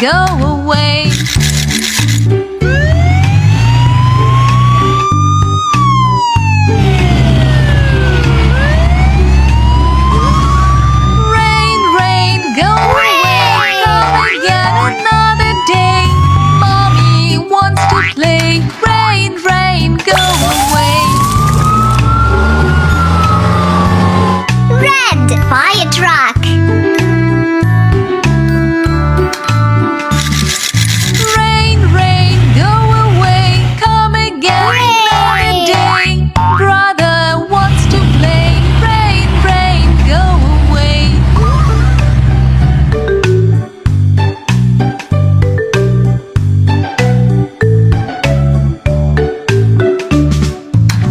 go away. Rain, rain, go away. Come again another day. Mommy wants to play. Rain, rain, go away. Red fire truck. Rain, rain, go away. Come again another day. Brother wants to play. Rain, rain, go away.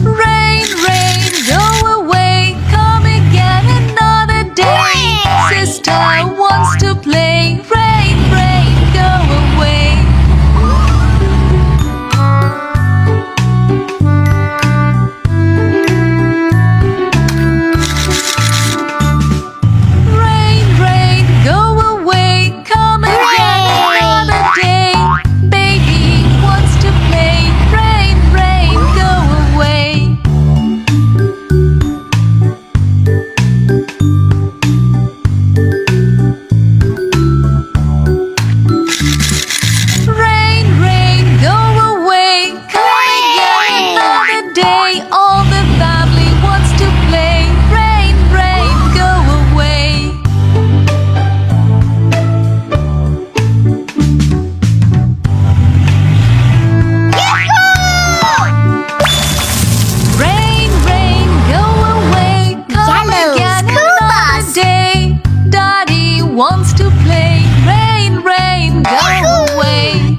Rain, rain, go away. Come again another day. Sister wants to play. Rain, rain, go away. Rain, rain, go away. Come again another day. Baby wants to play. Rain, rain, go away. Rain, rain, go away. Come again another day. All the family wants to play. Rain, rain, go away. Rain, rain, go away. Come Yellow again school another bus. day. Daddy wants to play. Rain, rain, go away.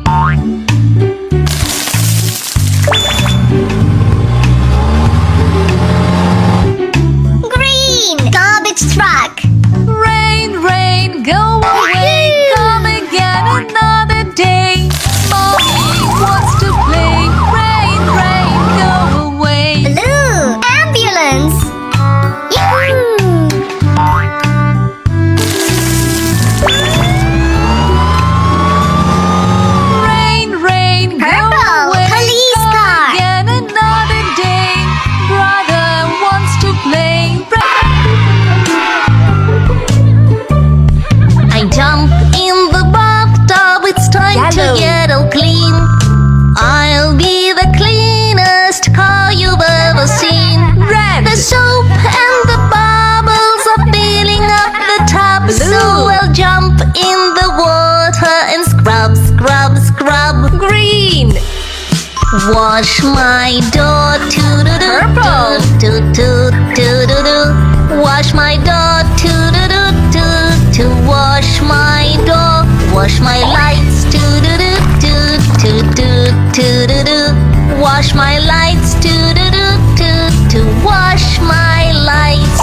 Green garbage truck. Rain, rain, go away. Come again another day. Mommy wants to play. Rain, rain, go away. Blue ambulance. Rain, rain, go Purple away. police Come car. again another day. Brother wants to play. I jump in the bathtub. It's time to Yellow. get all clean. I'll be the cleanest car you've ever seen. Red. The soap and the bubbles are filling up the tub. So Blue. I'll jump in the water and scrub, scrub, scrub. Green. Wash my door, Purple. Wash my door, wash my door. Wash my lights, Wash my lights, wash my lights.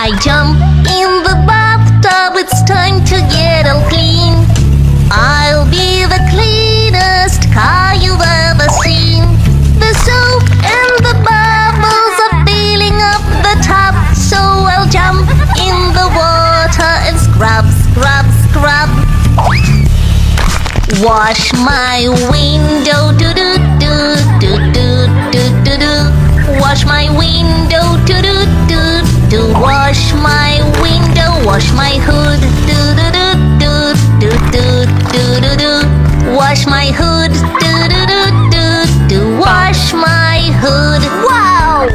I jump in the bathtub, it's time to get all clean. I'll be the cleanest car you've ever seen. The soap and the bubbles are filling up the tub, so I'll jump in the water and scrub, scrub, scrub. Wash my window, Wash my window, Wash my window, wash my hood, Wash my hood, Wash my hood. Wow.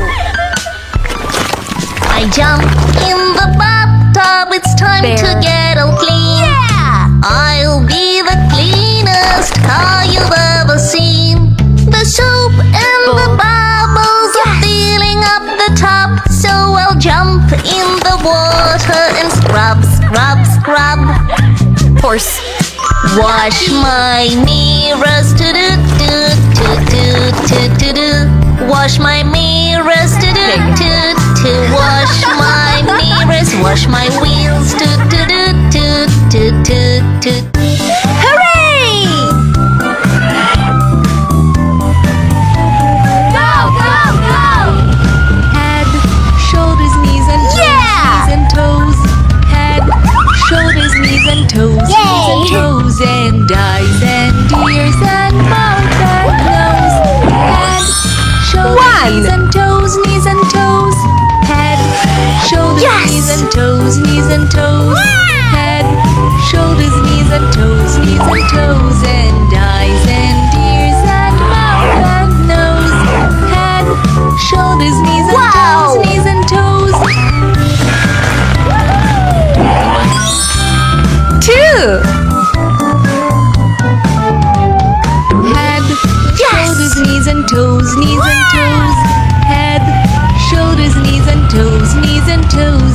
I jump in the bathtub, it's time to Bear. get all clean. Yeah. I'll be the cleanest car you've ever seen. The soap and the bubbles are filling up the tub, so I'll jump in the water and scrub, scrub, scrub. Horse. Wash my mirrors, Wash my mirrors, Wash my mirrors, wash my wheels, Hooray! Go, go, go! Head, shoulders, knees and toes. Yeah! Knees and toes. Head, shoulders, knees and eyes and ears and mouth and nose. Head, shoulders, knees and toes. Head, shoulders, knees and toes, knees and toes. Head, shoulders, knees and toes, and eyes and ears and mouth and nose. Head, shoulders, knees and toes, knees and toes. 2. Head, shoulders, knees and toes, knees and toes. Head, shoulders, knees and toes, knees and toes.